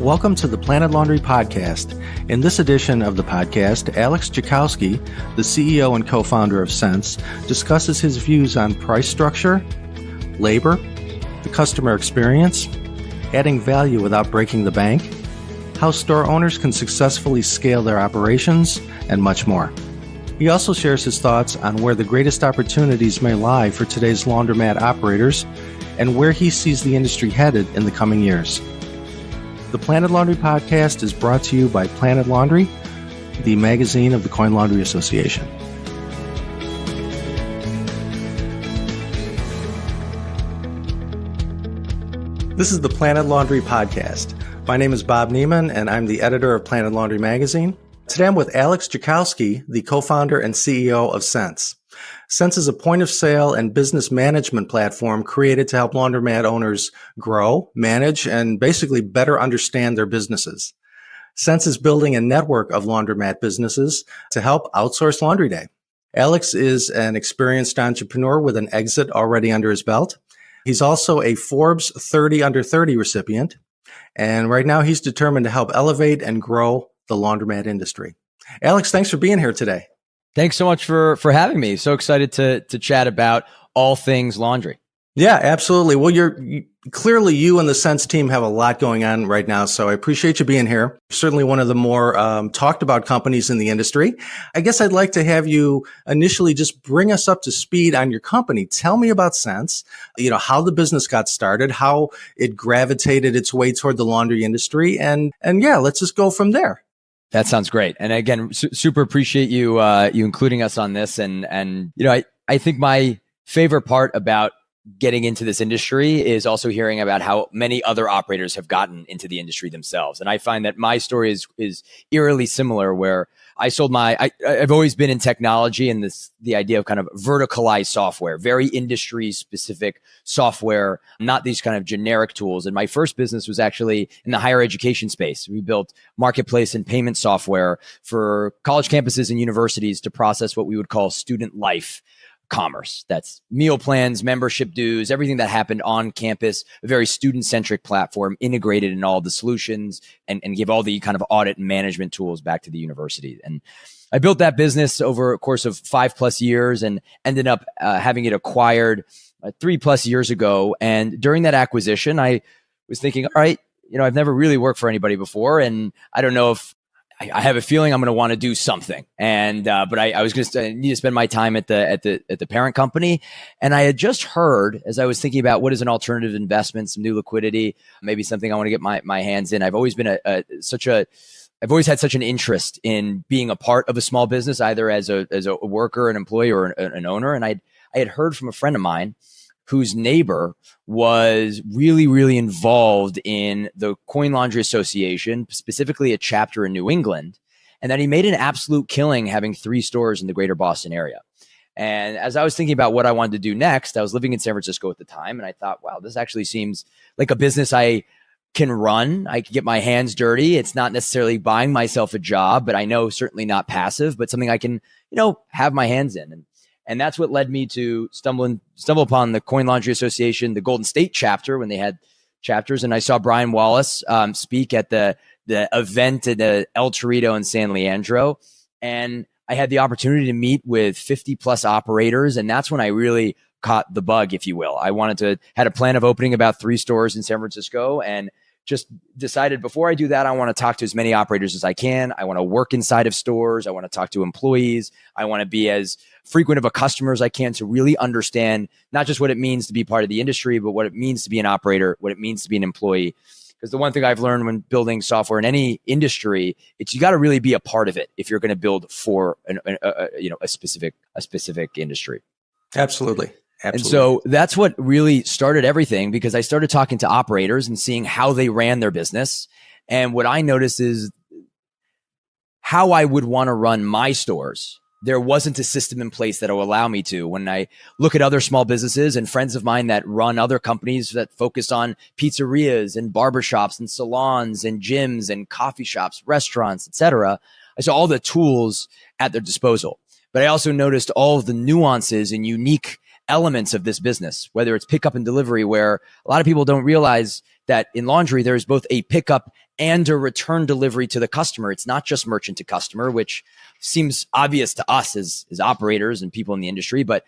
Welcome to the PlanetLaundry podcast. In this edition of the podcast, Alex Jekowsky, the CEO and co-founder of Sense, discusses his views on price structure, labor, the customer experience, adding value without breaking the bank, how store owners can successfully scale their operations, and much more. He also shares his thoughts on where the greatest opportunities may lie for today's laundromat operators and where he sees the industry headed in the coming years. The PlanetLaundry podcast is brought to you by PlanetLaundry, the magazine of the Coin Laundry Association. This is the PlanetLaundry podcast. My name is Bob Neiman, and I'm the editor of PlanetLaundry magazine. Today I'm with Alex Jekowsky, the co-founder and CEO of Sense. Sense is a point-of-sale and business management platform created to help laundromat owners grow, manage, and basically better understand their businesses. Sense is building a network of laundromat businesses to help outsource laundry day. Alex is an experienced entrepreneur with an exit already under his belt. He's also a Forbes 30 Under 30 recipient, and right now he's determined to help elevate and grow the laundromat industry. Alex, thanks for being here today. Thanks so much for having me. So excited to chat about all things laundry. Yeah, absolutely. Well, clearly you and the Sense team have a lot going on right now, so I appreciate you being here. Certainly one of the more talked about companies in the industry. I guess I'd like to have you initially just bring us up to speed on your company. Tell me about Sense, how the business got started, how it gravitated its way toward the laundry industry, and yeah, let's just go from there. That sounds great. And again, super appreciate you including us on this. And I think my favorite part about getting into this industry is also hearing about how many other operators have gotten into the industry themselves. And I find that my story is eerily similar, where I sold I've always been in technology and the idea of kind of verticalized software, very industry specific software, not these kind of generic tools. And my first business was actually in the higher education space. We built marketplace and payment software for college campuses and universities to process what we would call student life commerce. That's meal plans, membership dues, everything that happened on campus, a very student-centric platform integrated in all the solutions and give all the kind of audit and management tools back to the university. And I built that business over a course of 5+ years and ended up having it acquired 3+ years ago. And during that acquisition, I was thinking, all right, I've never really worked for anybody before, and I don't know if I have a feeling I'm going to want to do something. And, but I was going to need to spend my time at the parent company. And I had just heard, as I was thinking about what is an alternative investment, some new liquidity, maybe something I want to get my hands in. I've always been I've always had such an interest in being a part of a small business, either as a worker, an employee, or an owner. And I had heard from a friend of mine whose neighbor was really, really involved in the Coin Laundry Association, specifically a chapter in New England, and that he made an absolute killing having 3 stores in the greater Boston area. And as I was thinking about what I wanted to do next, I was living in San Francisco at the time, and I thought, wow, this actually seems like a business I can run. I can get my hands dirty. It's not necessarily buying myself a job, but I know certainly not passive, but something I can, have my hands in. And that's what led me to stumble upon the Coin Laundry Association, the Golden State chapter, when they had chapters. And I saw Brian Wallace speak at the event at the El Torito in San Leandro. And I had the opportunity to meet with 50+ operators. And that's when I really caught the bug, if you will. I had a plan of opening about 3 stores in San Francisco, and just decided before I do that, I want to talk to as many operators as I can. I want to work inside of stores. I want to talk to employees. I want to be as frequent of a customer as I can to really understand not just what it means to be part of the industry, but what it means to be an operator, what it means to be an employee. Because the one thing I've learned when building software in any industry, it's you got to really be a part of it if you're going to build for a specific industry. Absolutely. And so that's what really started everything, because I started talking to operators and seeing how they ran their business. And what I noticed is how I would want to run my stores. There wasn't a system in place that will allow me to. When I look at other small businesses and friends of mine that run other companies that focus on pizzerias and barbershops and salons and gyms and coffee shops, restaurants, etc., I saw all the tools at their disposal. But I also noticed all of the nuances and unique elements of this business, whether it's pickup and delivery, where a lot of people don't realize that in laundry, there's both a pickup and a return delivery to the customer. It's not just merchant to customer, which seems obvious to us as operators and people in the industry, but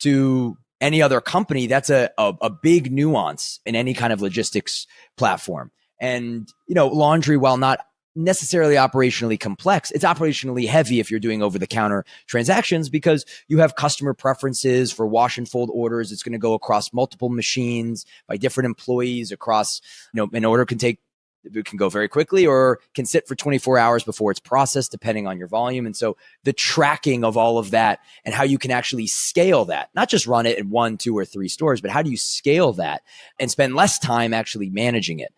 to any other company, that's a big nuance in any kind of logistics platform. And, laundry, while not necessarily operationally complex, it's operationally heavy if you're doing over-the-counter transactions, because you have customer preferences for wash and fold orders. It's going to go across multiple machines by different employees across, an order it can go very quickly or can sit for 24 hours before it's processed, depending on your volume. And so the tracking of all of that and how you can actually scale that, not just run it in 1, 2, or 3 stores, but how do you scale that and spend less time actually managing it?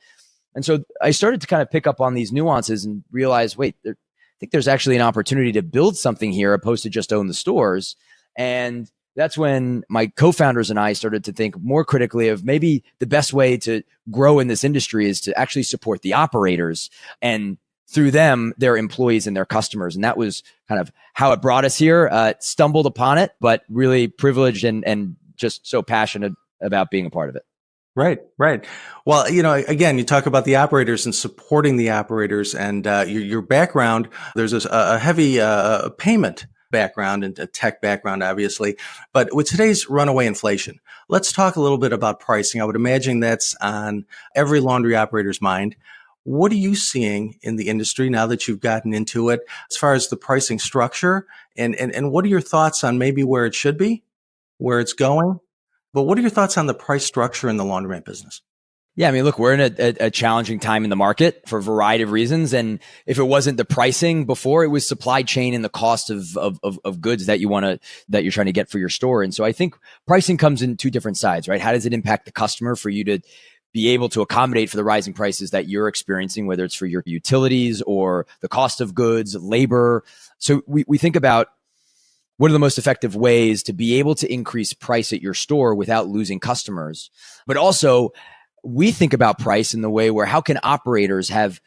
And so I started to kind of pick up on these nuances and realize, I think there's actually an opportunity to build something here opposed to just own the stores. And that's when my co-founders and I started to think more critically of maybe the best way to grow in this industry is to actually support the operators and through them, their employees and their customers. And that was kind of how it brought us here. Stumbled upon it, but really privileged and just so passionate about being a part of it. Right. Well, again, you talk about the operators and supporting the operators and your background. There's a heavy payment background and a tech background, obviously. But with today's runaway inflation, let's talk a little bit about pricing. I would imagine that's on every laundry operator's mind. What are you seeing in the industry now that you've gotten into it as far as the pricing structure? And what are your thoughts on maybe where it should be, where it's going? But what are your thoughts on the price structure in the laundromat business? Yeah, I mean, look, we're in a challenging time in the market for a variety of reasons. And if it wasn't the pricing before, it was supply chain and the cost of goods that you're trying to get for your store. And so I think pricing comes in 2 different sides, right? How does it impact the customer for you to be able to accommodate for the rising prices that you're experiencing, whether it's for your utilities or the cost of goods, labor? So we think about what are the most effective ways to be able to increase price at your store without losing customers, but also we think about price in the way where how can operators have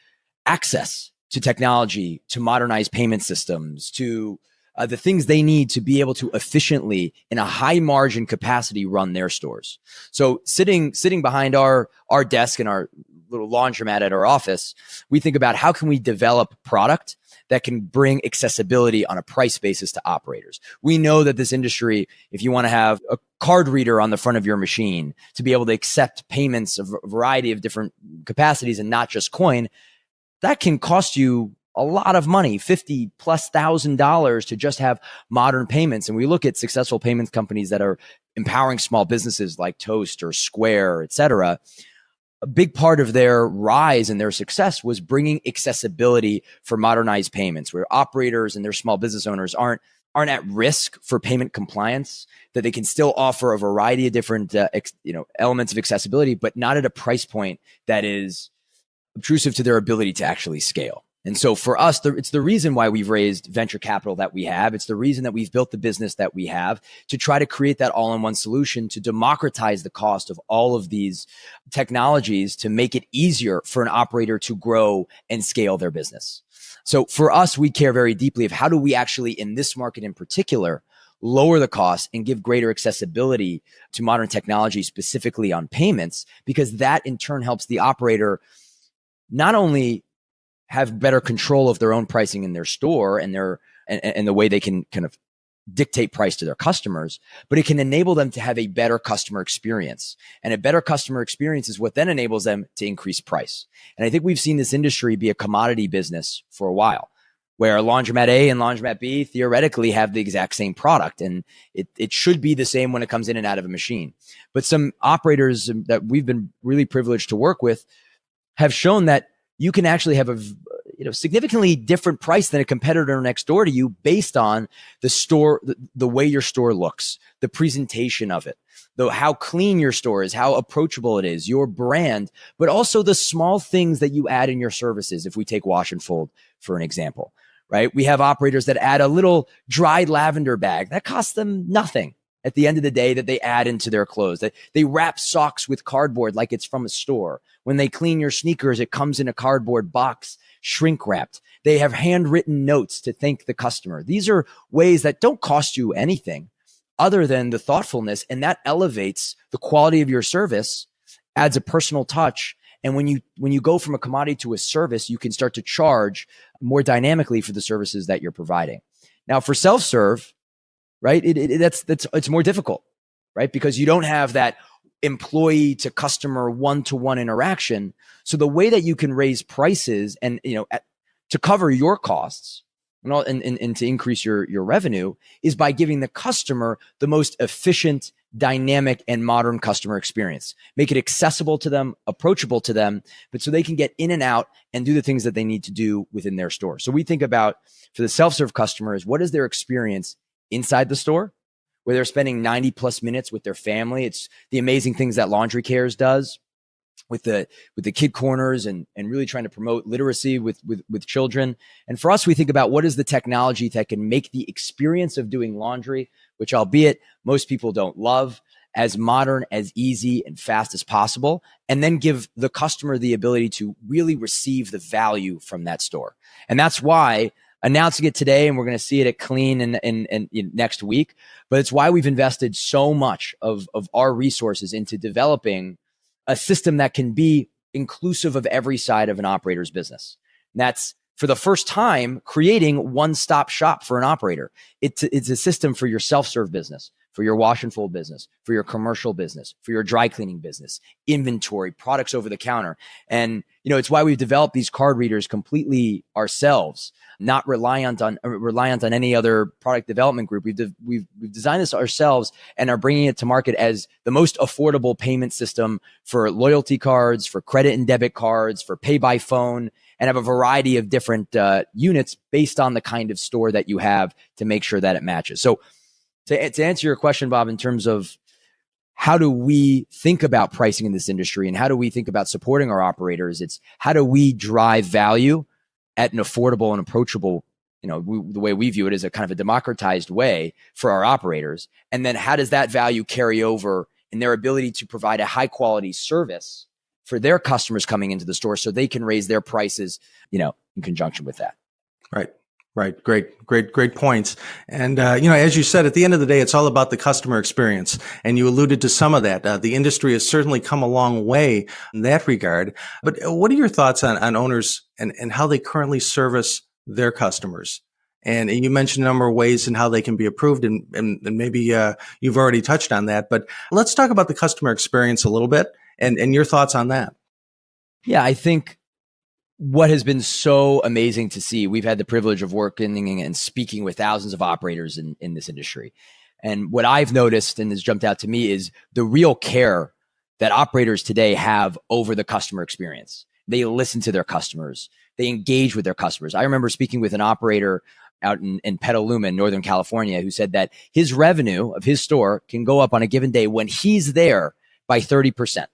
access to technology, to modernize payment systems, to the things they need to be able to efficiently, in a high margin capacity, run their stores. So sitting behind our desk in our little laundromat at our office, we think about how can we develop product that can bring accessibility on a price basis to operators. We know that this industry, if you want to have a card reader on the front of your machine to be able to accept payments of a variety of different capacities and not just coin, that can cost you a lot of money, $50,000+ to just have modern payments. And we look at successful payments companies that are empowering small businesses like Toast or Square, et cetera. A big part of their rise and their success was bringing accessibility for modernized payments, where operators and their small business owners aren't at risk for payment compliance, that they can still offer a variety of different elements of accessibility, but not at a price point that is obtrusive to their ability to actually scale. And so for us, it's the reason why we've raised venture capital that we have. It's the reason that we've built the business that we have, to try to create that all-in-one solution to democratize the cost of all of these technologies to make it easier for an operator to grow and scale their business. So for us, we care very deeply of how do we actually, in this market in particular, lower the cost and give greater accessibility to modern technology, specifically on payments, because that in turn helps the operator not only have better control of their own pricing in their store and the way they can kind of dictate price to their customers, but it can enable them to have a better customer experience. And a better customer experience is what then enables them to increase price. And I think we've seen this industry be a commodity business for a while, where Laundromat A and Laundromat B theoretically have the exact same product. And it should be the same when it comes in and out of a machine. But some operators that we've been really privileged to work with have shown that you can actually have a significantly different price than a competitor next door to you based on the store, the way your store looks, the presentation of it, how clean your store is, how approachable it is, your brand, but also the small things that you add in your services. If we take wash and fold, for an example, right? We have operators that add a little dried lavender bag that costs them nothing at the end of the day, that they add into their clothes. They wrap socks with cardboard like it's from a store. When they clean your sneakers, it comes in a cardboard box, shrink wrapped. They have handwritten notes to thank the customer. These are ways that don't cost you anything other than the thoughtfulness, and that elevates the quality of your service, adds a personal touch, And when you go from a commodity to a service, you can start to charge more dynamically for the services that you're providing. Now, for self-serve, right, it's more difficult, right? Because you don't have that employee to customer one-to-one interaction. So the way that you can raise prices and, to cover your costs and to increase your revenue is by giving the customer the most efficient, dynamic, and modern customer experience. Make it accessible to them, approachable to them, but so they can get in and out and do the things that they need to do within their store. So we think about, for the self-serve customers, what is their experience inside the store, where they're spending 90 plus minutes with their family. It's the amazing things that Laundry Cares does with the kid corners and really trying to promote literacy with children. And for us, we think about what is the technology that can make the experience of doing laundry, which albeit most people don't love, as modern, as easy and fast as possible, and then give the customer the ability to really receive the value from that store. And that's why announcing it today, and we're going to see it at Clean in next week, but it's why we've invested so much of our resources into developing a system that can be inclusive of every side of an operator's business. And that's, for the first time, creating one-stop shop for an operator. It's a system for your self-serve business, for your wash and fold business, for your commercial business, for your dry cleaning business, inventory, products over the counter. And, it's why we've developed these card readers completely ourselves, not reliant on any other product development group. We've designed this ourselves and are bringing it to market as the most affordable payment system for loyalty cards, for credit and debit cards, for pay by phone, and have a variety of different units based on the kind of store that you have to make sure that it matches. So to answer your question, Bob, in terms of how do we think about pricing in this industry and how do we think about supporting our operators, it's how do we drive value at an affordable and approachable, the way we view it is a kind of a democratized way for our operators. And then how does that value carry over in their ability to provide a high quality service for their customers coming into the store so they can raise their prices, in conjunction with that. Right. Great points. And, as you said, at the end of the day, it's all about the customer experience. And you alluded to some of that. The industry has certainly come a long way in that regard. But what are your thoughts on owners and how they currently service their customers? And you mentioned a number of ways in how they can be approved, and maybe you've already touched on that. But let's talk about the customer experience a little bit and your thoughts on that. Yeah, I think what has been so amazing to see, we've had the privilege of working and speaking with thousands of operators in this industry. And what I've noticed and has jumped out to me is the real care that operators today have over the customer experience. They listen to their customers. They engage with their customers. I remember speaking with an operator out in Petaluma, Northern California, who said that his revenue of his store can go up on a given day when he's there by 30%.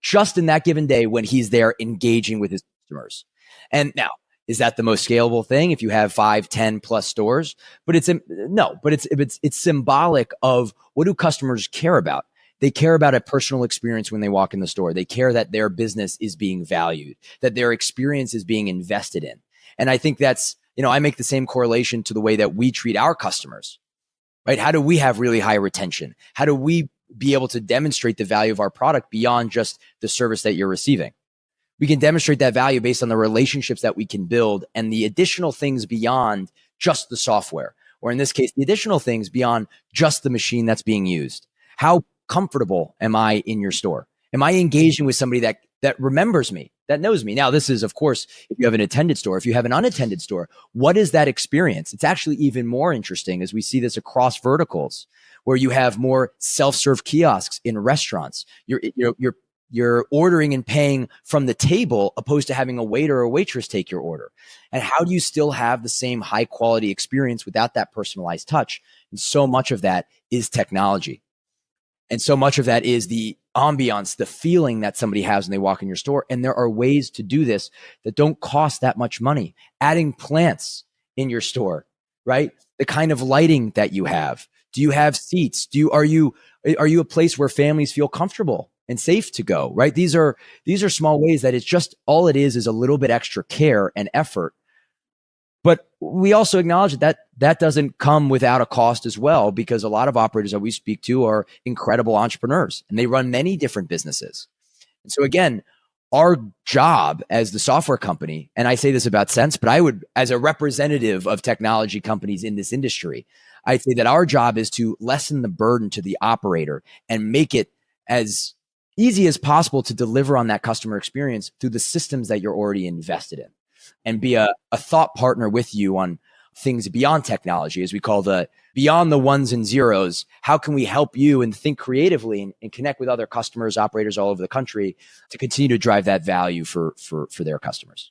Just in that given day when he's there engaging with his customers. And now, is that the most scalable thing if you have 5, 10 plus stores? But it's symbolic of what do customers care about? They care about a personal experience when they walk in the store. They care that their business is being valued, that their experience is being invested in. And I think that's, I make the same correlation to the way that we treat our customers, right? How do we have really high retention? How do we be able to demonstrate the value of our product beyond just the service that you're receiving? We can demonstrate that value based on the relationships that we can build and the additional things beyond just the software, or in this case, the additional things beyond just the machine that's being used. How comfortable am I in your store? Am I engaging with somebody that remembers me, that knows me? Now, this is, of course, if you have an attended store. If you have an unattended store, what is that experience? It's actually even more interesting as we see this across verticals, where you have more self-serve kiosks in restaurants. You're ordering and paying from the table opposed to having a waiter or waitress take your order. And how do you still have the same high quality experience without that personalized touch? And so much of that is technology. And so much of that is the ambiance, the feeling that somebody has when they walk in your store. And there are ways to do this that don't cost that much money. Adding plants in your store, right? The kind of lighting that you have. Do you have seats? Are you a place where families feel comfortable and safe to go, right? These are small ways that it's just, all it is a little bit extra care and effort. But we also acknowledge that doesn't come without a cost as well, because a lot of operators that we speak to are incredible entrepreneurs and they run many different businesses. And so again, our job as the software company, and I say this about Sense, but I would, as a representative of technology companies in this industry, I'd say that our job is to lessen the burden to the operator and make it as easy as possible to deliver on that customer experience through the systems that you're already invested in, and be a thought partner with you on things beyond technology, as we call the beyond the ones and zeros. How can we help you and think creatively and connect with other customers, operators all over the country to continue to drive that value for their customers?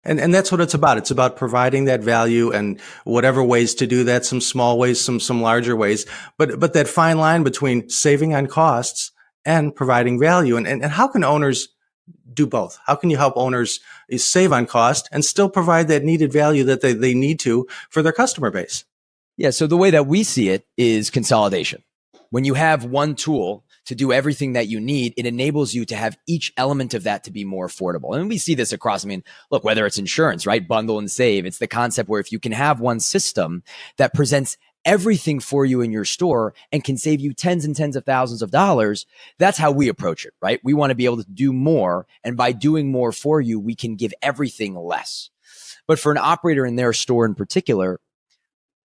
And that's what it's about. It's about providing that value and whatever ways to do that, some small ways, some larger ways, but that fine line between saving on costs and providing value. And how can owners do both? How can you help owners save on cost and still provide that needed value that they need to for their customer base? Yeah. So the way that we see it is consolidation. When you have one tool to do everything that you need, it enables you to have each element of that to be more affordable. And we see this across, I mean, look, whether it's insurance, right? Bundle and save. It's the concept where if you can have one system that presents everything for you in your store and can save you tens and tens of thousands of dollars, that's how we approach it, right? We want to be able to do more. And by doing more for you, we can give everything less. But for an operator in their store in particular,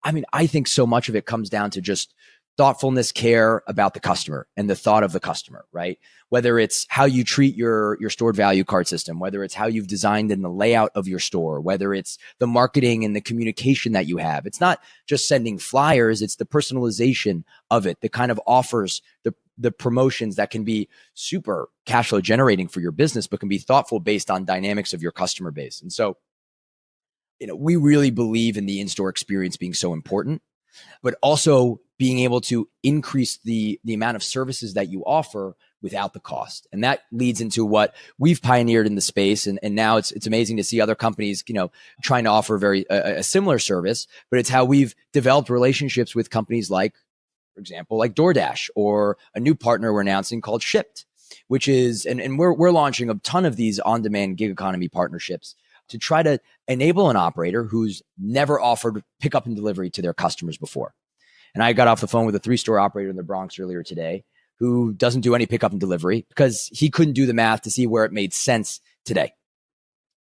I mean, I think so much of it comes down to just thoughtfulness, care about the customer and the thought of the customer, right? Whether it's how you treat your stored value card system, whether it's how you've designed in the layout of your store, whether it's the marketing and the communication that you have. It's not just sending flyers, it's the personalization of it, the kind of offers, the promotions that can be super cash flow generating for your business, but can be thoughtful based on dynamics of your customer base. And so, we really believe in the in-store experience being so important, but also being able to increase the amount of services that you offer without the cost. And that leads into what we've pioneered in the space. And now it's amazing to see other companies, trying to offer a similar service, but it's how we've developed relationships with companies like, for example, like DoorDash, or a new partner we're announcing called Shipt, which is, and we're launching a ton of these on-demand gig economy partnerships to try to enable an operator who's never offered pickup and delivery to their customers before. And I got off the phone with a 3-store operator in the Bronx earlier today who doesn't do any pickup and delivery because he couldn't do the math to see where it made sense today.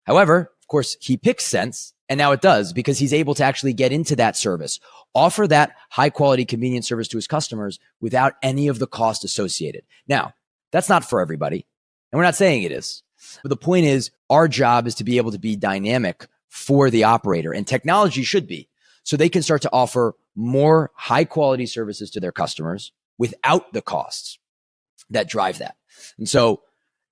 However, of course, he picks sense, and now it does, because he's able to actually get into that service, offer that high quality, convenient service to his customers without any of the cost associated. Now, that's not for everybody, and we're not saying it is. But the point is, our job is to be able to be dynamic for the operator, and technology should be, so they can start to offer more high quality services to their customers without the costs that drive that. And so,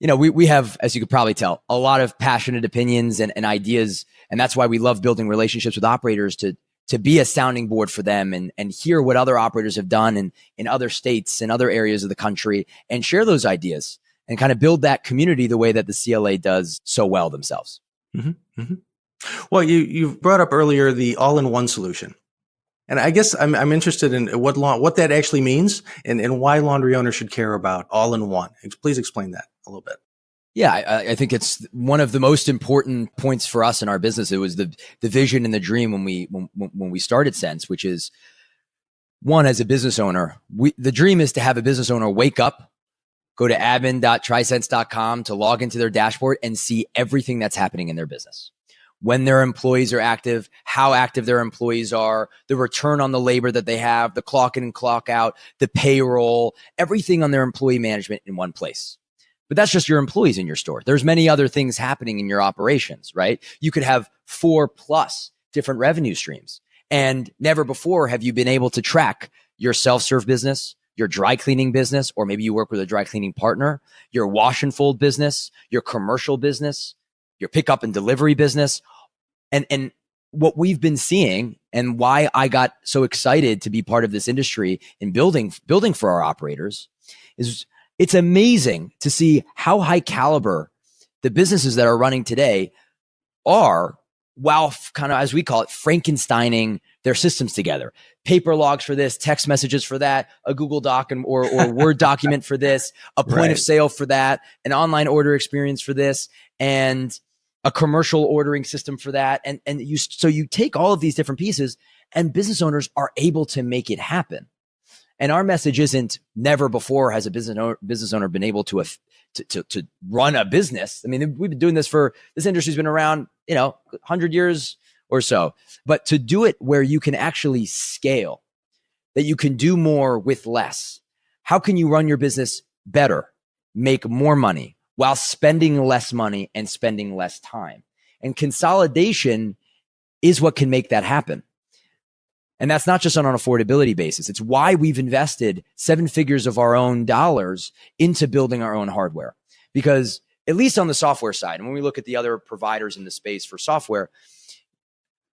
we have, as you could probably tell, a lot of passionate opinions and ideas. And that's why we love building relationships with operators to be a sounding board for them and hear what other operators have done in other states and other areas of the country, and share those ideas and kind of build that community the way that the CLA does so well themselves. Mm-hmm. Mm-hmm. Well, you brought up earlier the all-in-one solution. And I guess I'm interested in what that actually means and why laundry owners should care about all-in-one. Please explain that a little bit. Yeah, I think it's one of the most important points for us in our business. It was the vision and the dream when we started Sense, which is, one, as a business owner, the dream is to have a business owner wake up, go to admin.trisense.com to log into their dashboard and see everything that's happening in their business. When their employees are active, how active their employees are, the return on the labor that they have, the clock in and clock out, the payroll, everything on their employee management in one place. But that's just your employees in your store. There's many other things happening in your operations, right? You could have 4+ different revenue streams. And never before have you been able to track your self-serve business, your dry cleaning business, or maybe you work with a dry cleaning partner, your wash and fold business, your commercial business, your pickup and delivery business. And what we've been seeing, and why I got so excited to be part of this industry in building for our operators, is it's amazing to see how high caliber the businesses that are running today are, while kind of, as we call it, Frankensteining their systems together. Paper logs for this, text messages for that, a Google Doc or Word document for this, a point of sale for that, an online order experience for this, and a commercial ordering system for that. And so you take all of these different pieces, and business owners are able to make it happen. And our message isn't never before has a business owner been able to run a business. I mean, we've been doing this this industry's been around, 100 years or so, but to do it where you can actually scale, that you can do more with less. How can you run your business better, make more money while spending less money and spending less time? And consolidation is what can make that happen. And that's not just on an affordability basis. It's why we've invested 7 figures of our own dollars into building our own hardware. Because at least on the software side, and when we look at the other providers in the space for software,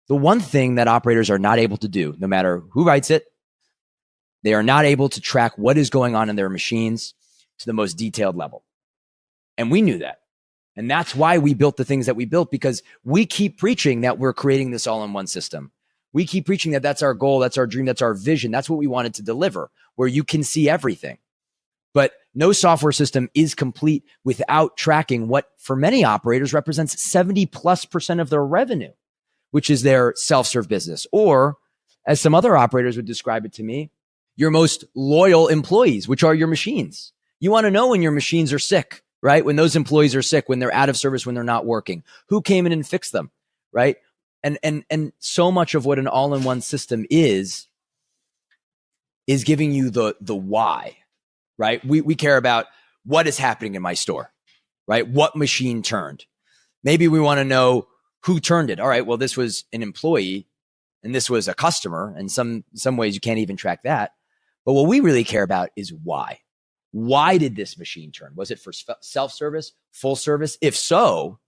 the one thing that operators are not able to do, no matter who writes it, they are not able to track what is going on in their machines to the most detailed level. And we knew that. And that's why we built the things that we built, because we keep preaching that we're creating this all-in-one system. We keep preaching that that's our goal, that's our dream, that's our vision. That's what we wanted to deliver, where you can see everything. But no software system is complete without tracking what, for many operators, represents 70+% of their revenue, which is their self-serve business. Or, as some other operators would describe it to me, your most loyal employees, which are your machines. You want to know when your machines are sick, right? When those employees are sick, when they're out of service, when they're not working, who came in and fixed them, right? And so much of what an all-in-one system is giving you the why, right? We care about what is happening in my store, right? What machine turned? Maybe we want to know who turned it. All right, well, this was an employee and this was a customer. And some ways you can't even track that. But what we really care about is why. Why did this machine turn? Was it for self-service, full service? If so,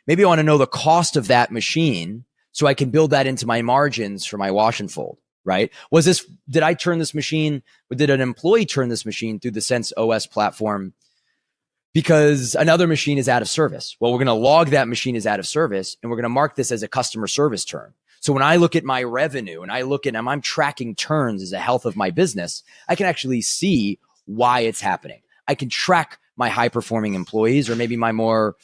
maybe I want to know the cost of that machine so I can build that into my margins for my wash and fold, right? Did I turn this machine, or did an employee turn this machine through the Sense OS platform because another machine is out of service? Well, we're going to log that machine is out of service, and we're going to mark this as a customer service turn. So when I look at my revenue and I'm tracking turns as a health of my business, I can actually see why it's happening. I can track my high performing employees, or maybe my more,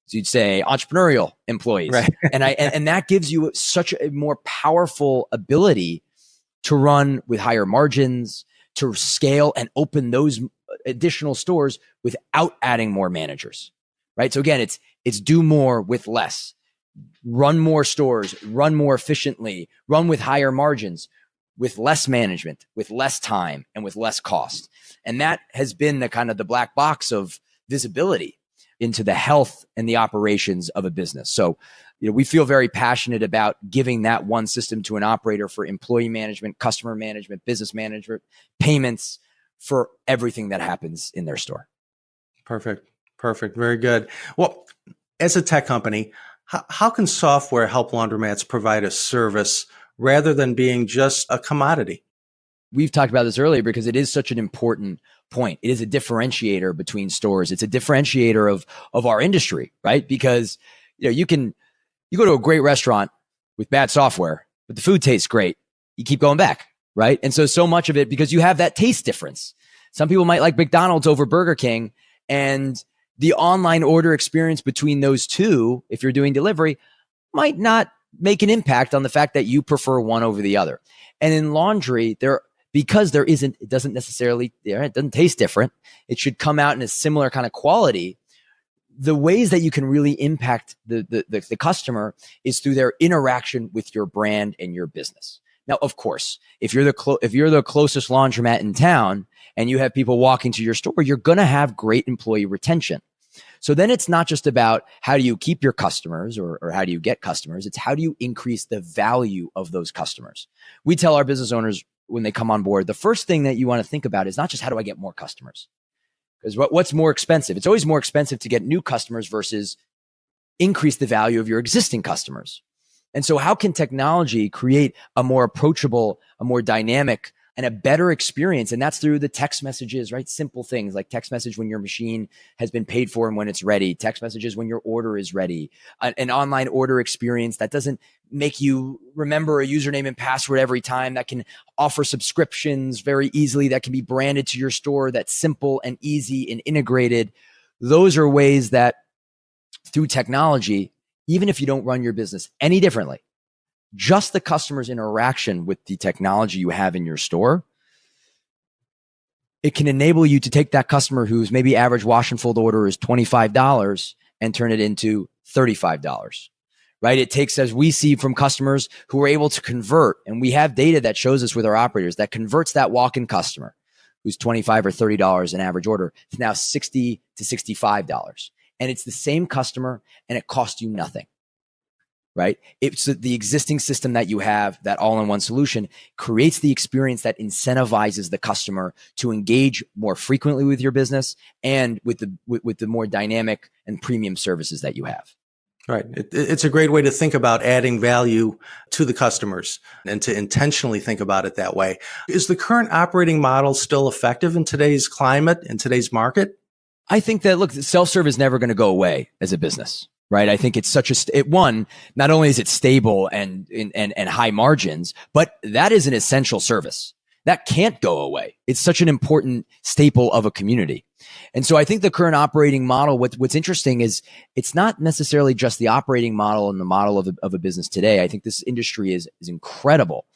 as you'd say, entrepreneurial employees. Right. and that gives you such a more powerful ability to run with higher margins, to scale and open those additional stores without adding more managers, right? So again, it's do more with less, run more stores, run more efficiently, run with higher margins, with less management, with less time, and with less cost. And that has been the kind of the black box of visibility into the health and the operations of a business. So, we feel very passionate about giving that one system to an operator for employee management, customer management, business management, payments, for everything that happens in their store. Perfect. Very good. Well, as a tech company, how can software help laundromats provide a service rather than being just a commodity? We've talked about this earlier because it is such an important point. It is a differentiator between stores. It's a differentiator of our industry, right? Because you go to a great restaurant with bad software, but the food tastes great. You keep going back, right? And so much of it, because you have that taste difference. Some people might like McDonald's over Burger King, and the online order experience between those two, if you're doing delivery, might not make an impact on the fact that you prefer one over the other. And in laundry, it doesn't necessarily, it doesn't taste different. It should come out in a similar kind of quality. The ways that you can really impact the customer is through their interaction with your brand and your business. Now, of course, if you're the closest laundromat in town and you have people walking to your store, you're going to have great employee retention. So then it's not just about how do you keep your customers or how do you get customers. It's how do you increase the value of those customers. We tell our business owners when they come on board, the first thing that you want to think about is not just how do I get more customers? Because what's more expensive? It's always more expensive to get new customers versus increase the value of your existing customers. And so how can technology create a more approachable, a more dynamic, and a better experience? And that's through the text messages, right? Simple things like text message when your machine has been paid for and when it's ready, text messages when your order is ready, an online order experience that doesn't make you remember a username and password every time, that can offer subscriptions very easily, that can be branded to your store, that's simple and easy and integrated. Those are ways that through technology, even if you don't run your business any differently, just the customer's interaction with the technology you have in your store it can enable you to take that customer whose maybe average wash and fold order is $25 and turn it into $35, right? It takes, as we see from customers who are able to convert, and we have data that shows us with our operators that converts that walk-in customer who's $25 or $30 an average order to now $60 to $65. And it's the same customer and it costs you nothing, right? It's the existing system that you have, that all-in-one solution creates the experience that incentivizes the customer to engage more frequently with your business and with the more dynamic and premium services that you have. Right. It's a great way to think about adding value to the customers and to intentionally think about it that way. Is the current operating model still effective in today's climate, in today's market? I think that, look, self-serve is never going to go away as a business, right? I think it's such one, not only is it stable and high margins, but that is an essential service. That can't go away. It's such an important staple of a community. And so I think the current operating model, what's interesting is it's not necessarily just the operating model and the model of a business today. I think this industry is incredible.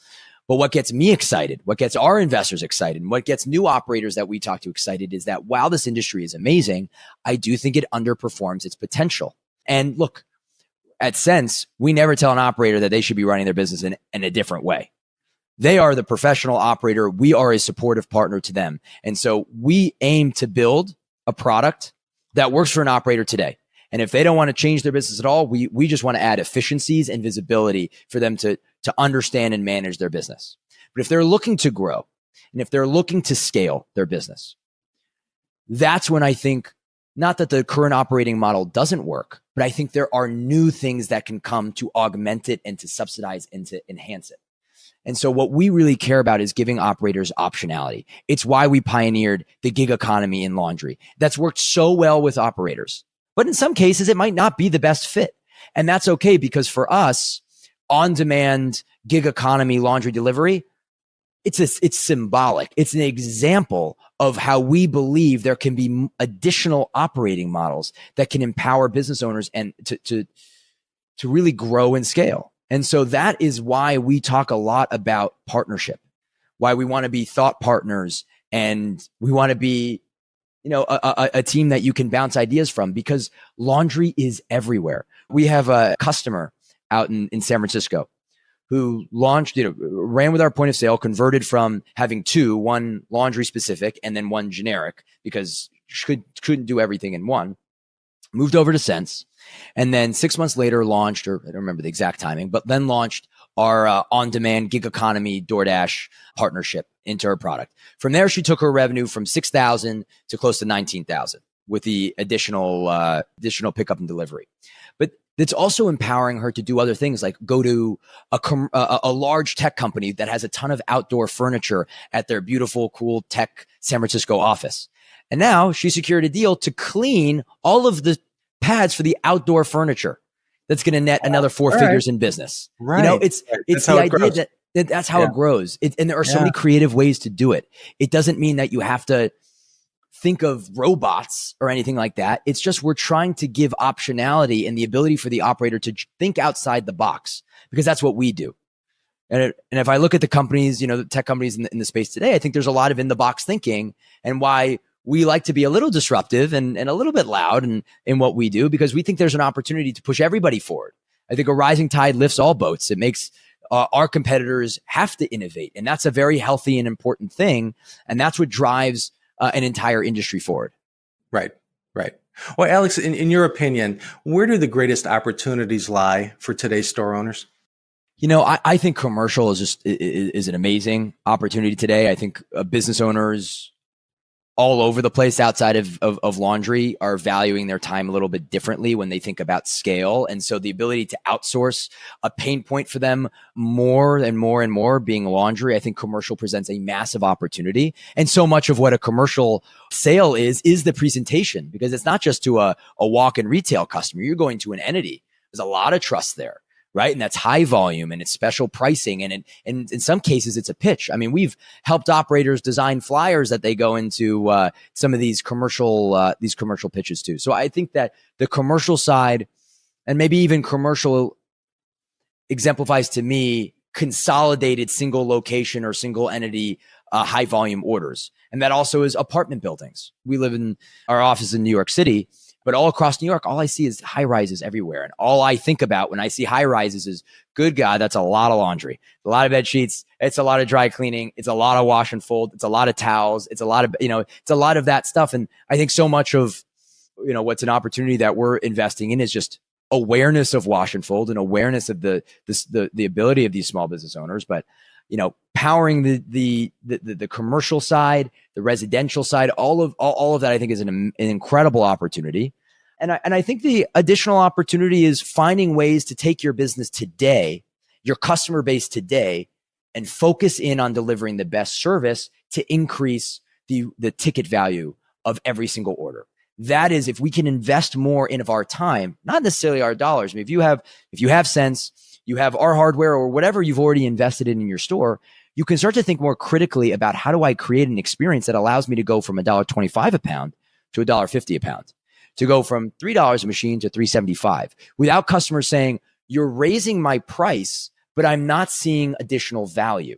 But what gets me excited, what gets our investors excited, and what gets new operators that we talk to excited is that while this industry is amazing, I do think it underperforms its potential. And look, at Sense, we never tell an operator that they should be running their business in a different way. They are the professional operator. We are a supportive partner to them. And so we aim to build a product that works for an operator today. And if they don't want to change their business at all, we just want to add efficiencies and visibility for them to understand and manage their business. But if they're looking to grow and if they're looking to scale their business, that's when I think, not that the current operating model doesn't work, but I think there are new things that can come to augment it and to subsidize and to enhance it. And so what we really care about is giving operators optionality. It's why we pioneered the gig economy in laundry. That's worked so well with operators. But in some cases, it might not be the best fit. And that's okay, because for us, on-demand gig economy laundry delivery, it's symbolic. It's an example of how we believe there can be additional operating models that can empower business owners and to really grow and scale. And so that is why we talk a lot about partnership, why we want to be thought partners, and we want to be, a team that you can bounce ideas from, because laundry is everywhere. We have a customer out in San Francisco who launched, ran with our point of sale, converted from having two, one laundry specific and then one generic, because couldn't do everything in one, moved over to Sense. And then 6 months later launched, or I don't remember the exact timing, but then launched our on-demand gig economy DoorDash partnership into her product. From there, she took her revenue from 6,000 to close to 19,000 with the additional pickup and delivery. But it's also empowering her to do other things, like go to a large tech company that has a ton of outdoor furniture at their beautiful, cool tech San Francisco office. And now she secured a deal to clean all of the pads for the outdoor furniture. That's going to net another four figures in business. Right. It's the idea that's how it grows. And there are so many creative ways to do it. It doesn't mean that you have to think of robots or anything like that. It's just, we're trying to give optionality and the ability for the operator to think outside the box, because that's what we do. And if I look at the companies, the tech companies in the space today, I think there's a lot of in the box thinking, and why we like to be a little disruptive and a little bit loud in what we do, because we think there's an opportunity to push everybody forward. I think a rising tide lifts all boats. It makes our competitors have to innovate. And that's a very healthy and important thing. And that's what drives an entire industry forward. Right. Well, Alex, in your opinion, where do the greatest opportunities lie for today's store owners? I think commercial is an amazing opportunity today. I think business owners all over the place outside of laundry are valuing their time a little bit differently when they think about scale. And so the ability to outsource a pain point for them more and more and more being laundry, I think commercial presents a massive opportunity. And so much of what a commercial sale is the presentation, because it's not just to a walk-in retail customer. You're going to an entity. There's a lot of trust there. Right. And that's high volume, and it's special pricing. And in some cases, it's a pitch. I mean, we've helped operators design flyers that they go into some of these commercial pitches too. So I think that the commercial side, and maybe even commercial, exemplifies to me consolidated single location or single entity high volume orders. And that also is apartment buildings. We live in our office in New York City, but all across New York, all I see is high rises everywhere. And all I think about when I see high rises is, good God, that's a lot of laundry, a lot of bed sheets. It's a lot of dry cleaning. It's a lot of wash and fold. It's a lot of towels. It's a lot of, it's a lot of that stuff. And I think so much of, what's an opportunity that we're investing in is just awareness of wash and fold and awareness of the ability of these small business owners. But, powering the commercial side, the residential side, all of that, I think is an incredible opportunity. And I think the additional opportunity is finding ways to take your business today, your customer base today, and focus in on delivering the best service to increase the ticket value of every single order. That is, if we can invest more of our time, not necessarily our dollars. I mean, if you have Sense, you have our hardware or whatever you've already invested in your store, you can start to think more critically about, how do I create an experience that allows me to go from $1.25 a pound to $1.50 a pound, to go from $3 a machine to $3.75, without customers saying, you're raising my price, but I'm not seeing additional value.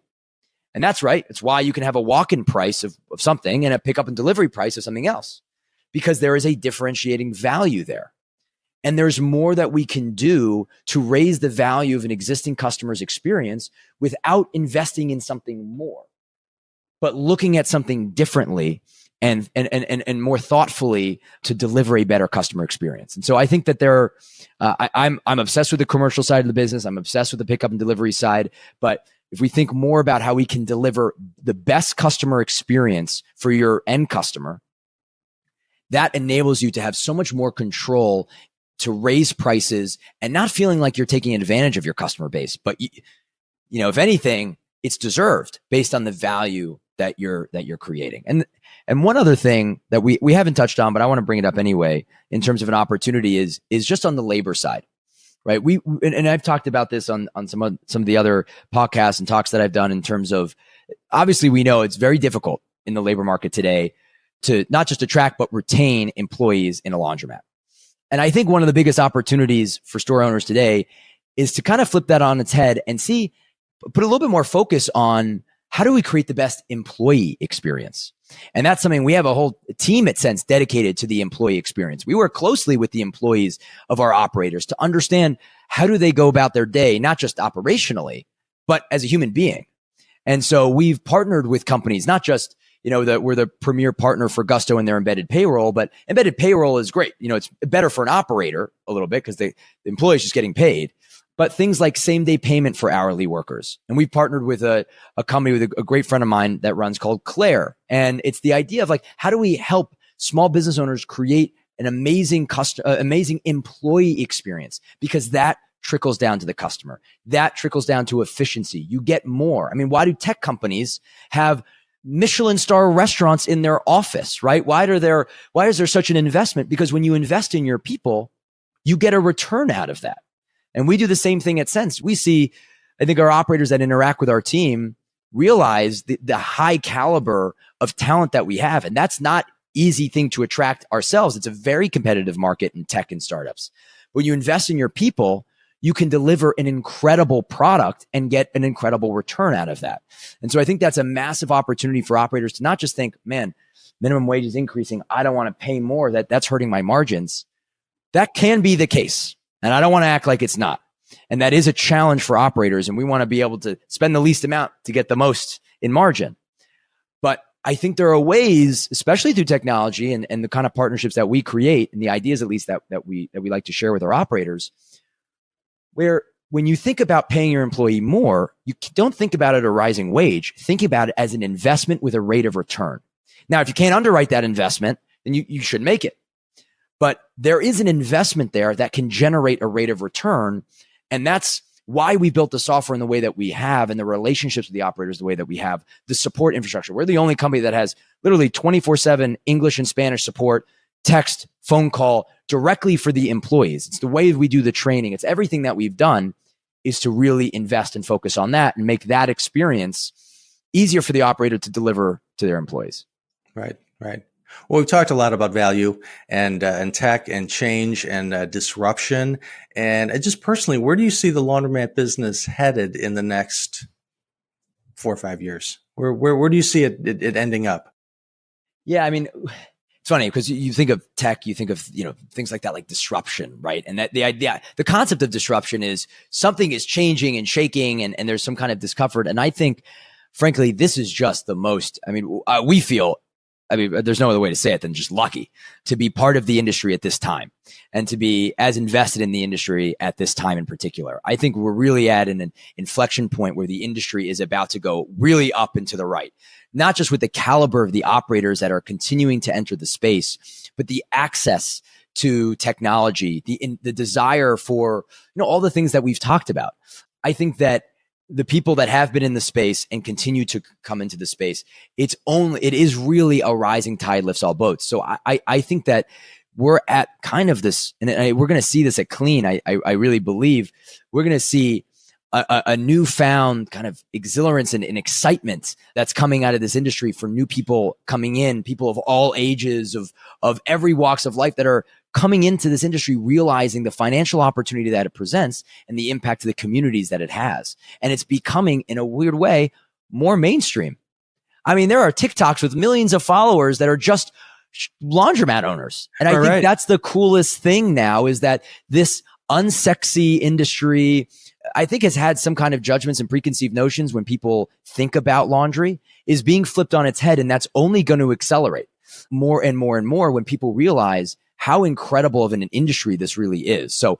And that's right. It's why you can have a walk-in price of something and a pickup and delivery price of something else, because there is a differentiating value there. And there's more that we can do to raise the value of an existing customer's experience without investing in something more, but looking at something differently and more thoughtfully to deliver a better customer experience. And so I think that I'm obsessed with the commercial side of the business. I'm obsessed with the pickup and delivery side. But if we think more about how we can deliver the best customer experience for your end customer, that enables you to have so much more control to raise prices and not feeling like you're taking advantage of your customer base. But, if anything, it's deserved based on the value that you're creating. And one other thing that we haven't touched on, but I want to bring it up anyway, in terms of an opportunity is just on the labor side, right? And I've talked about this on some of the other podcasts and talks that I've done, in terms of, obviously we know it's very difficult in the labor market today to not just attract, but retain employees in a laundromat. And I think one of the biggest opportunities for store owners today is to kind of flip that on its head and put a little bit more focus on, how do we create the best employee experience? And that's something we have a whole team at Sense dedicated to the employee experience. We work closely with the employees of our operators to understand, how do they go about their day, not just operationally, but as a human being. And so we've partnered with companies, not just that we're the premier partner for Gusto and their embedded payroll, but embedded payroll is great. It's better for an operator a little bit, because the employee is just getting paid. But things like same day payment for hourly workers. And we've partnered with a company with a great friend of mine that runs, called Claire. And it's the idea of, how do we help small business owners create an amazing employee experience? Because that trickles down to the customer. That trickles down to efficiency. You get more. I mean, why do tech companies have Michelin star restaurants in their office, right? Why is there such an investment? Because when you invest in your people, you get a return out of that. And we do the same thing at Sense. We see, I think our operators that interact with our team realize the high caliber of talent that we have. And that's not easy thing to attract ourselves. It's a very competitive market in tech and startups. When you invest in your people, you can deliver an incredible product and get an incredible return out of that. And so I think that's a massive opportunity for operators to not just think, man, minimum wage is increasing, I don't want to pay more, that's hurting my margins. That can be the case. And I don't want to act like it's not. And that is a challenge for operators. And we want to be able to spend the least amount to get the most in margin. But I think there are ways, especially through technology and the kind of partnerships that we create, and the ideas at least that we like to share with our operators, where when you think about paying your employee more, you don't think about it as a rising wage. Think about it as an investment with a rate of return. Now, if you can't underwrite that investment, then you should make it. But there is an investment there that can generate a rate of return. And that's why we built the software in the way that we have, and the relationships with the operators the way that we have, the support infrastructure. We're the only company that has literally 24/7 English and Spanish support, text, phone call directly for the employees. It's the way we do the training. It's everything that we've done is to really invest and focus on that and make that experience easier for the operator to deliver to their employees. Right, right. Well, we've talked a lot about value and tech and change and disruption. And just personally, where do you see the laundromat business headed in the next 4 or 5 years? Where do you see it ending up? Yeah, I mean, it's funny because you think of tech, you think of, things like that, like disruption, right? And that the concept of disruption is something is changing and shaking and there's some kind of discomfort. And I think, frankly, this is just the most, we feel, there's no other way to say it than just lucky to be part of the industry at this time and to be as invested in the industry at this time in particular. I think we're really at an inflection point where the industry is about to go really up and to the right, not just with the caliber of the operators that are continuing to enter the space, but the access to technology, the desire for, all the things that we've talked about. I think that the people that have been in the space and continue to come into the space, it is really a rising tide lifts all boats. So I think that we're at kind of this, and we're going to see this at Clean. I really believe we're going to see a newfound kind of exhilarance and excitement that's coming out of this industry for new people coming in, people of all ages, of every walks of life that are coming into this industry, realizing the financial opportunity that it presents and the impact to the communities that it has. And it's becoming, in a weird way, more mainstream. There are TikToks with millions of followers that are just laundromat owners. And I think that's the coolest thing now, is that this unsexy industry, I think, has had some kind of judgments and preconceived notions when people think about laundry, is being flipped on its head. And that's only going to accelerate more and more and more when people realize how incredible of an industry this really is. So,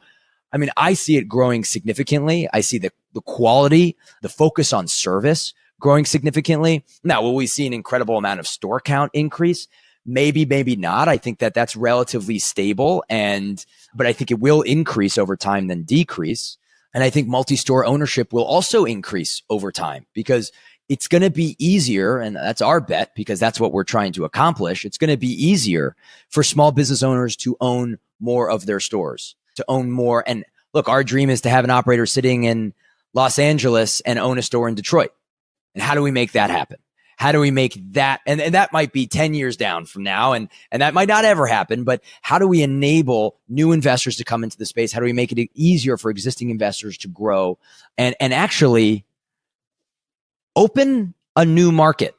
I see it growing significantly. I see the quality, the focus on service growing significantly. Now, will we see an incredible amount of store count increase? Maybe, maybe not. I think that that's relatively stable, but I think it will increase over time, then decrease. And I think multi-store ownership will also increase over time, because it's going to be easier, and that's our bet, because that's what we're trying to accomplish. It's going to be easier for small business owners to own more of their stores, to own more. And look, our dream is to have an operator sitting in Los Angeles and own a store in Detroit. And how do we make that happen? How do we make that? And that might be 10 years down from now, and that might not ever happen, but how do we enable new investors to come into the space? How do we make it easier for existing investors to grow and actually open a new market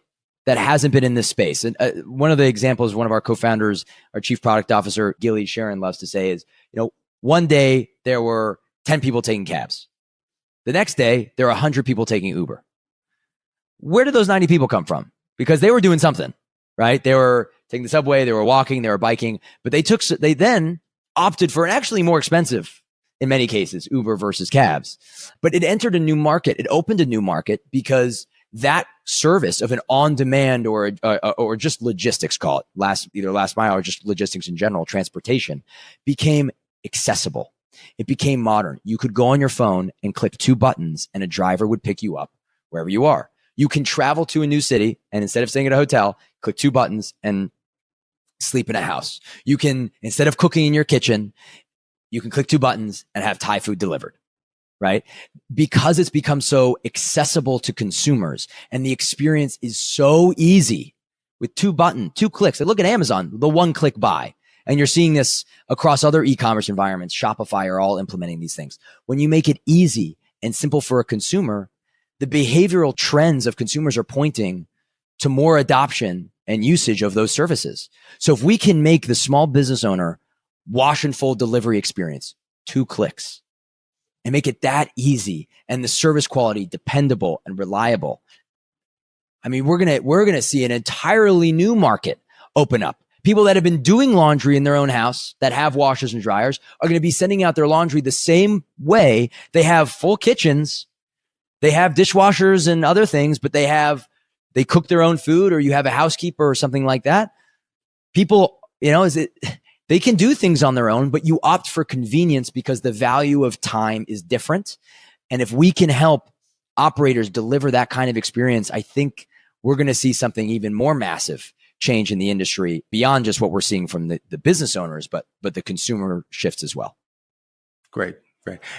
that hasn't been in this space? And one of the examples one of our co-founders, our chief product officer, Gilly Sharon, loves to say is, one day there were 10 people taking cabs. The next day, there were 100 people taking Uber. Where did those 90 people come from? Because they were doing something, right? They were taking the subway, they were walking, they were biking, but they then opted for an actually more expensive, in many cases, Uber versus cabs. But it entered a new market. It opened a new market because that service of an on-demand or just logistics, call it either last mile or just logistics in general, transportation, became accessible. It became modern. You could go on your phone and click 2 buttons and a driver would pick you up wherever you are. You can travel to a new city, and instead of staying at a hotel, click 2 buttons and sleep in a house. You can, instead of cooking in your kitchen, you can click 2 buttons and have Thai food delivered, right? Because it's become so accessible to consumers and the experience is so easy with 2 clicks. And look at Amazon, the 1-click buy. And you're seeing this across other e-commerce environments. Shopify are all implementing these things. When you make it easy and simple for a consumer, the behavioral trends of consumers are pointing to more adoption and usage of those services. So if we can make the small business owner wash and fold delivery experience 2 clicks and make it that easy and the service quality dependable and reliable, we're going to see an entirely new market open up. People that have been doing laundry in their own house, that have washers and dryers, are going to be sending out their laundry the same way. They have full kitchens, they have dishwashers and other things, but they cook their own food, or you have a housekeeper or something like that. People, they can do things on their own, but you opt for convenience because the value of time is different. And if we can help operators deliver that kind of experience, I think we're going to see something even more massive change in the industry beyond just what we're seeing from the business owners, but the consumer shifts as well. Great.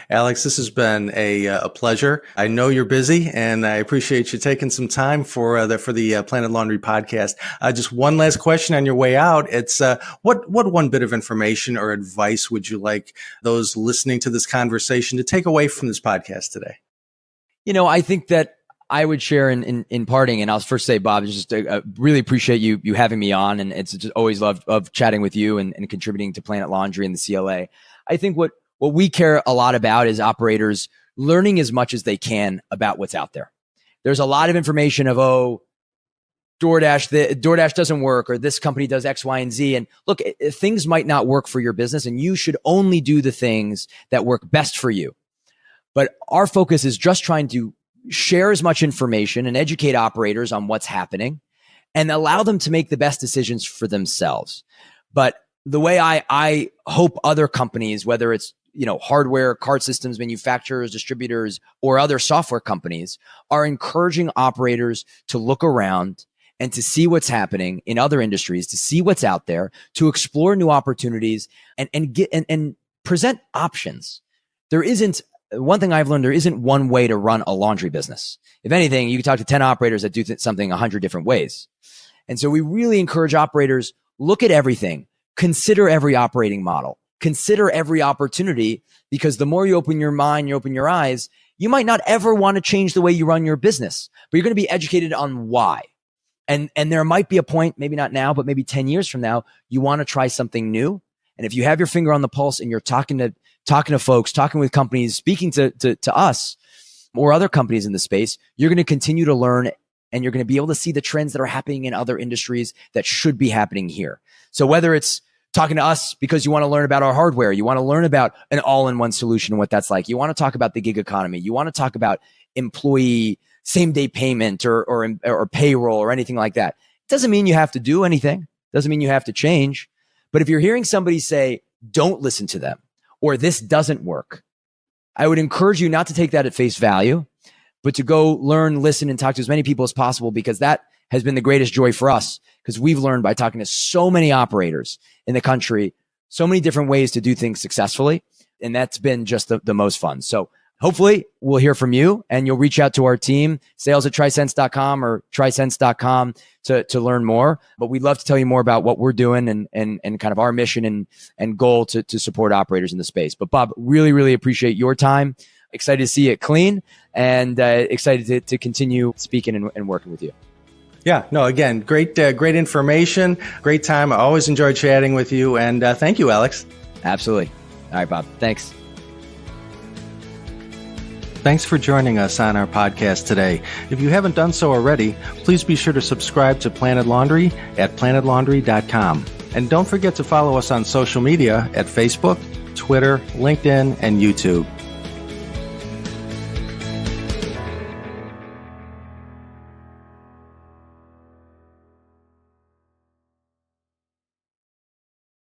Alex, this has been a pleasure. I know you're busy, and I appreciate you taking some time for the Planet Laundry podcast. Just one last question on your way out. It's what one bit of information or advice would you like those listening to this conversation to take away from this podcast today? I think that I would share in parting, and I'll first say, Bob, just really appreciate you having me on, and it's just always love chatting with you and contributing to Planet Laundry and the CLA. I think what we care a lot about is operators learning as much as they can about what's out there. There's a lot of information of, DoorDash doesn't work, or this company does X, Y, and Z. And look, things might not work for your business, and you should only do the things that work best for you. But our focus is just trying to share as much information and educate operators on what's happening and allow them to make the best decisions for themselves. But the way I hope other companies, whether it's hardware, card systems, manufacturers, distributors, or other software companies, are encouraging operators to look around and to see what's happening in other industries, to see what's out there, to explore new opportunities and present options. There isn't one thing I've learned, there isn't one way to run a laundry business. If anything, you can talk to 10 operators that do something 100 different ways. And so we really encourage operators, look at everything, consider every operating model, consider every opportunity, because the more you open your mind, you open your eyes, you might not ever want to change the way you run your business, but you're going to be educated on why. And there might be a point, maybe not now, but maybe 10 years from now, you want to try something new. And if you have your finger on the pulse and you're talking to folks, talking with companies, speaking to us or other companies in the space, you're going to continue to learn, and you're going to be able to see the trends that are happening in other industries that should be happening here. So whether it's talking to us because you want to learn about our hardware, you want to learn about an all-in-one solution and what that's like, you want to talk about the gig economy, you want to talk about employee same-day payment or payroll or anything like that, it doesn't mean you have to do anything. Doesn't mean you have to change. But if you're hearing somebody say, don't listen to them, or this doesn't work, I would encourage you not to take that at face value, but to go learn, listen, and talk to as many people as possible, because that has been the greatest joy for us, because we've learned by talking to so many operators in the country, so many different ways to do things successfully. And that's been just the most fun. So hopefully we'll hear from you, and you'll reach out to our team, sales@trisense.com or trisense.com to learn more. But we'd love to tell you more about what we're doing and kind of our mission and goal to support operators in the space. But Bob, really, really appreciate your time. Excited to see it clean, and excited to continue speaking and working with you. Yeah, no, again, great information, great time. I always enjoy chatting with you, and thank you, Alex. Absolutely. All right, Bob. Thanks. Thanks for joining us on our podcast today. If you haven't done so already, please be sure to subscribe to Planet Laundry at PlanetLaundry.com. And don't forget to follow us on social media at Facebook, Twitter, LinkedIn, and YouTube.